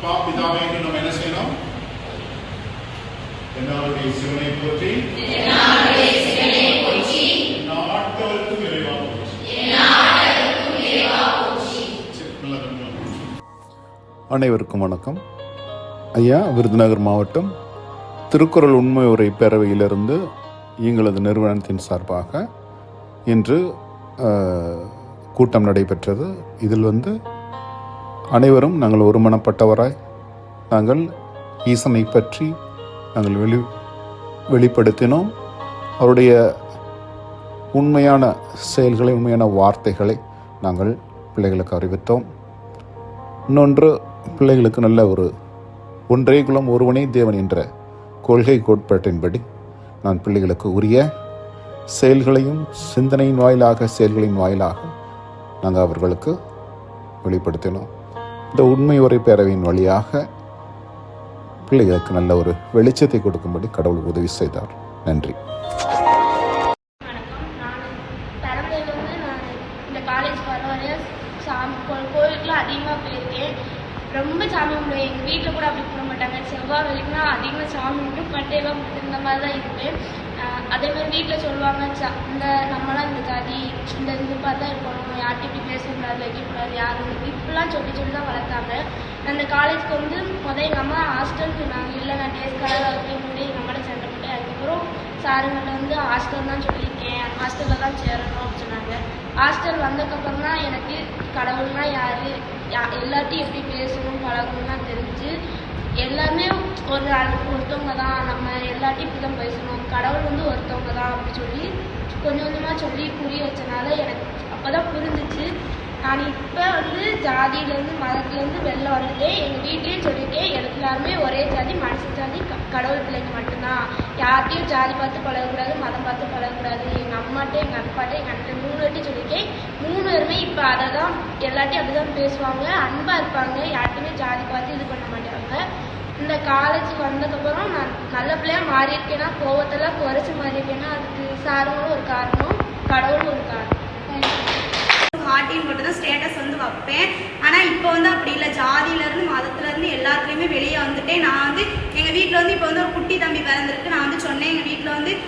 அப்பா பிதாவே என்று நம்ம என்ன செய்யணும்? என்னாருடைய சிவனை போற்றி, நாட்டவருக்கும் இறைவா போற்றி. அனைவருக்கும் வணக்கம். ஐயா, விருதுநகர் மாவட்டம் திருக்குறள் உண்மை உரை பேரவையிலிருந்து எங்களது நிறுவனத்தின் சார்பாக இன்று கூட்டம் நடைபெற்றது. இதில் அனைவரும் நாங்கள் ஒருமனப்பட்டவராய் நாங்கள் ஈசனை பற்றி நாங்கள் வெளிப்படுத்தினோம். அவருடைய உண்மையான செயல்களை, உண்மையான வார்த்தைகளை நாங்கள் பிள்ளைகளுக்கு அறிவித்தோம். இன்னொன்று, பிள்ளைகளுக்கு நல்ல ஒன்றே குலம் ஒருவனே தேவன் என்ற கொள்கை கோட்பாட்டின்படி நான் பிள்ளைகளுக்கு உரிய செயல்களையும் சிந்தனையின் வாயிலாக, செயல்களின் வாயிலாக நாங்கள் அவர்களுக்கு வெளிப்படுத்தினோம். இந்த உண்மை உரை பேரவையின் வழியாக பிள்ளைகளுக்கு நல்ல வெளிச்சத்தை கொடுக்கும்படி கடவுள் உதவி செய்தார். நன்றி. கோவிலுக்குலாம் அதிகமாக போயிருக்கேன். ரொம்ப சாமி கும்பிடுவேன். எங்கள் வீட்டில் கூட அப்படி கும்பிட மாட்டாங்க. செவ்வாய் வெள்ளிக்குனா அதிகமாக சாமி கும்பிட்டு பட்டையெல்லாம் இந்த மாதிரி தான் இருப்பேன். அதேமாதிரி வீட்டில் சொல்லுவாங்க, இந்த நம்மளாம் இந்த ஜாதி இந்த மாதிரி தான் இருக்கணும், யார்கிட்ட இப்படி பேசக்கூடாது, வைக்கக்கூடாது, யாரும் இப்படிலாம் சொல்லி தான் வளர்த்தாங்க. அந்த காலேஜ்க்கு எங்கள் அம்மா ஹாஸ்டல் சொன்னாங்க. இல்லை, நான் டேஸ் கலராக போய் முன்னாடி எங்கள் அம்மாட்ட சண்டை போட்டேன். அதுக்கப்புறம் சாருங்கிட்ட ஹாஸ்டல் தான் சொல்லியிருக்கேன், ஹாஸ்டலில் தான் சேரணும் அப்படின்னு சொன்னாங்க. ஹாஸ்டல் வந்ததுக்கப்புறம் தான் எனக்கு கடவுள்னா யார், எல்லாத்தையும் எப்படி பேசணும் பழகணும்னா தெரிஞ்சு, எல்லாருமே ஒருத்தவங்க தான், நம்ம எல்லாத்தையும் இப்படி தான் பேசணும், கடவுள் ஒருத்தவங்க தான் அப்படி சொல்லி கொஞ்சம் கொஞ்சமாக சொல்லி புரிய வச்சனால எனக்கு அப்போ தான் புரிஞ்சிச்சு. நான் இப்போ ஜாதியிலேருந்து மதத்துலேருந்து வெளில வந்துட்டேன். எங்கள் வீட்லேயும் சொல்லியிருக்கேன், எல்லாருமே ஒரே ஜாதி, மனுஷ ஜாதி, கடவுள் பிள்ளைங்க மட்டும்தான். யார்கிட்டையும் ஜாதி பார்த்து பழகக்கூடாது, மதம் பார்த்து பழகக்கூடாது. எங்கள் அம்மாட்ட, எங்கள் அப்பாட்ட, எங்கள் அண்ணன் 3 வாட்டி சொல்லியிருக்கேன். 3 பேருமே இப்போ அதை தான் எல்லாத்தையும் அப்படி தான் பேசுவாங்க, அன்பாக இருப்பாங்க, யார்கிட்டையுமே ஜாதி பார்த்து இது பண்ண மாட்டாங்க. இந்த காலேஜுக்கு வந்ததுக்கப்புறம் நான் நல்ல பிள்ளையாக மாறியிருக்கேன்னா, கோவத்தெல்லாம் குறைச்சி மாறியிருக்கேன்னா அதுக்கு சாருங்களும் ஒரு காரணம், கடவுளும் ஒரு காரணம். மாட்டின்னு மட்டும் தான் ஸ்டேட்டஸ் வைப்பேன். ஆனால் இப்போ அப்படி இல்லை. ஜாதியிலேருந்து மதத்துலேருந்து எல்லாத்துலேயுமே வெளியே வந்துட்டேன். நான் எங்கள் வீட்டில் இப்போ ஒரு குட்டி தம்பி பிறந்திருக்கு. நான் சொன்னேன், எங்கள் வீட்டில்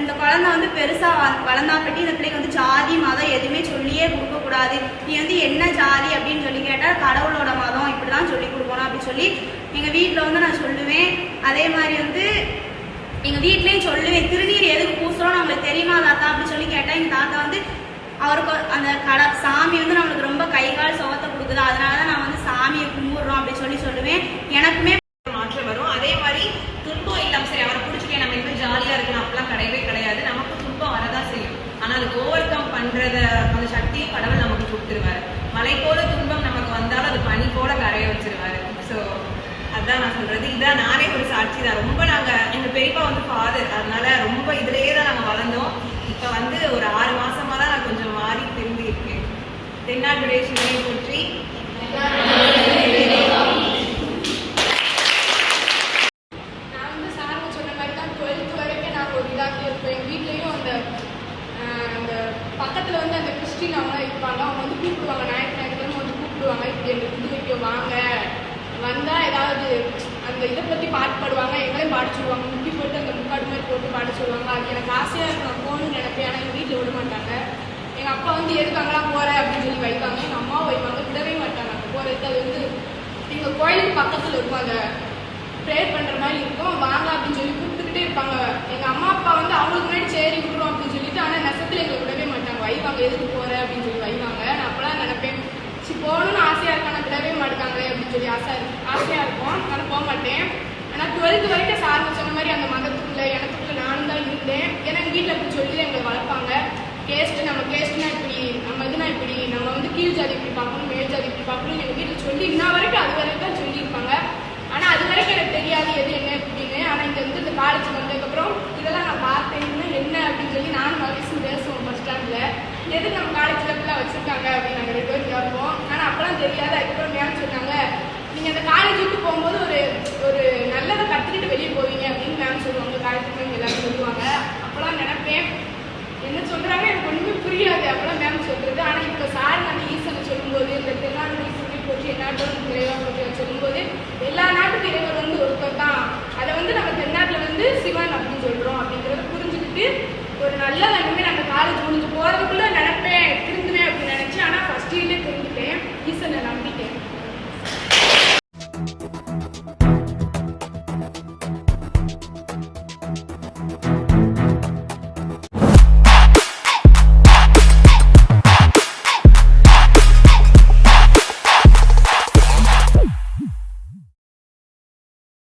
இந்த குழந்தை பெருசாக வளர்ந்தாப்பட்டி இந்த பிள்ளைக்கு ஜாதி மதம் எதுவுமே சொல்லியே கொடுக்கக்கூடாது. நீ என்ன ஜாதி அப்படின்னு சொல்லி கேட்டால் கடவுளோட மதம் இப்படி தான் சொல்லி கொடுக்கணும் அப்படின்னு சொல்லி எங்கள் வீட்டில் நான் சொல்லுவேன். அதே மாதிரி எங்கள் வீட்லேயும் சொல்லுவேன், திருநீர் எதுக்கு பூசுகிறோம் நம்மளுக்கு தெரியுமா தாத்தா அப்படின்னு சொல்லி கேட்டால் எங்கள் தாத்தா அவருக்கு அந்த சாமி நம்மளுக்கு ரொம்ப கை கால் சுகத்தை கொடுக்குது, அதனால தான் நான் சாமியை கும்பிடுறோம் அப்படின்னு சொல்லுவேன். எனக்குமே மாற்றம் வரும். அதே மாதிரி துன்பம் இல்லாம சரி அவரை பிடிச்சிட்டே நம்ம இன்னும் ஜாலியா இருக்கணும் அப்படிலாம் கிடையவே கிடையாது. நமக்கு துன்பம் வரதான் செய்யும். ஆனால் அதுக்கு ஓவர் கம் பண்றத அந்த சக்தியும் கடவுள் நமக்கு கொடுத்துருவாரு. மலை போல துன்பம் நமக்கு வந்தாலும் அது பனி போல கரைய வச்சிருவாரு. ஸோ அதுதான் நான் சொல்றது. இதான் நானே ஒரு சாட்சி தான். ரொம்ப எங்க பெரியப்பா ஃபாதர், அதனால ரொம்ப இதுலயே தான் நாங்கள் வளர்ந்தோம். இப்போ ஒரு 6 மாசமா தான் நான் கொஞ்சம் மாறி திரும்பி இருக்கேன். தென்னாடுடைய சிவனை போற்றி. நான் சாருங்க சொன்ன மாதிரி தான் 12th வரைக்கும் நான் ஒரு இதாக இருப்பேன். எங்கள் வீட்லேயும் அந்த பக்கத்தில் அந்த கிறிஸ்டின் அவங்க இருப்பாங்க. அவங்க கூப்பிடுவாங்க, ஞாயிற்றுக்கிழமை கூப்பிடுவாங்க, இப்படி எங்களுக்கு இது வைக்க வாங்க, வந்தால் ஏதாவது அந்த இதை பற்றி பாட்டு பாடுவாங்க, எங்களையும் பாட சொல்லுவாங்க. முட்டி போட்டு அந்த முக்காடு மாதிரி போட்டு பாட சொல்லுவாங்க. அது எனக்கு ஆசையாக இருக்கும், நான் போகணும்னு நினைப்பேன். ஆனால் எங்கள் வீட்டில் விட மாட்டாங்க. எங்கள் அப்பா எதுக்கு அங்கெல்லாம் போகிற அப்படின்னு சொல்லி வைப்பாங்க. எங்கள் அம்மாவும் வைப்பாங்க, விடவே மாட்டாங்க. அங்கே போகிறது அது எங்கள் கோயிலுக்கு பக்கத்தில் இருக்கும், அதை ப்ரேயர் பண்ணுற மாதிரி இருக்கும். வாங்க அப்படின்னு சொல்லி கூப்பிட்டுக்கிட்டே இருப்பாங்க. எங்கள் அம்மா அப்பா அவங்களுக்கு முன்னாடி சரி விடுறோம் அப்படின்னு சொல்லிட்டு, ஆனால் நெசத்தில் எங்களை விடவே மாட்டாங்க. வைவாங்க, எதுக்கு போகிற அப்படின்னு சொல்லி வைவாங்க. நான் அப்போலாம் நினைப்பேன், போகணும்னு ஆசையாக இருக்கா, நான் விடவே மாட்டாங்களே அப்படின்னு சொல்லி ஆசையாக இருக்கும். அதனால் போக மாட்டேன். ஆனால் 12th வரைக்கும் சாருங்க சொன்ன மாதிரி அந்த மதத்துக்குள்ளே எனக்குள்ள நானும் தான் இருந்தேன். ஏன்னா எங்கள் வீட்டில் இப்படி சொல்லி எங்களை வளர்ப்பாங்க. நம்ம கேஸ்ட்னா இப்படி, நம்ம இதுனா இப்படி, நம்ம கீழ் ஜாதி இப்படி பார்க்கணும், மேல் ஜாதி இப்படி பார்க்கணும் எங்கள் வீட்டில் சொல்லி இன்ன வரைக்கும் அது வரைக்கும் தான் சொல்லியிருப்பாங்க. ஆனால் அது வரைக்கும் எனக்கு தெரியாது எது என்ன எப்படின்னு. ஆனால் இந்த காலேஜ் வந்ததுக்கப்புறம் இதெல்லாம் நான் பார்த்தேன்னு என்ன அப்படின்னு சொல்லி நானும் மகேஷும் பேசுவோம் பஸ் ஸ்டாண்டில். எதுக்கு நம்ம காலேஜில் இப்படிலாம் வச்சுருக்காங்க அப்படின்னு நாங்கள் 2 பேரும் கேட்போம். ஆனால் அப்போலாம் தெரியாது. அதுக்கப்புறம் மேம் சொன்னாங்க, நீங்கள் அந்த காலேஜ் விட்டு போகும்போது ஒரு நல்லதை கற்றுக்கிட்டு வெளியே போவீங்க அப்படின்னு மேம் சொல்லுவாங்க. காலேஜுக்கு எல்லாரும் சொல்லுவாங்க. அப்போலாம் நினைப்பேன், என்ன சொல்கிறாங்க எனக்கு ஒன்றுமே புரியாது அப்போலாம் மேம் சொல்கிறது. ஆனால் இப்போ சார் அந்த ஈசனை சொல்லும்போது, இந்த தென்னாடு ஈசனை போற்றி என்னாட்டோட நிறைவாக சொல்லும்போது சிவன் அப்படின்னு சொல்கிறோம் அப்படிங்கிறத புரிஞ்சுக்கிட்டு ஒரு நல்ல இனிமேல் நாங்கள் காலேஜ் முடிஞ்சு போகிறதுக்குள்ளே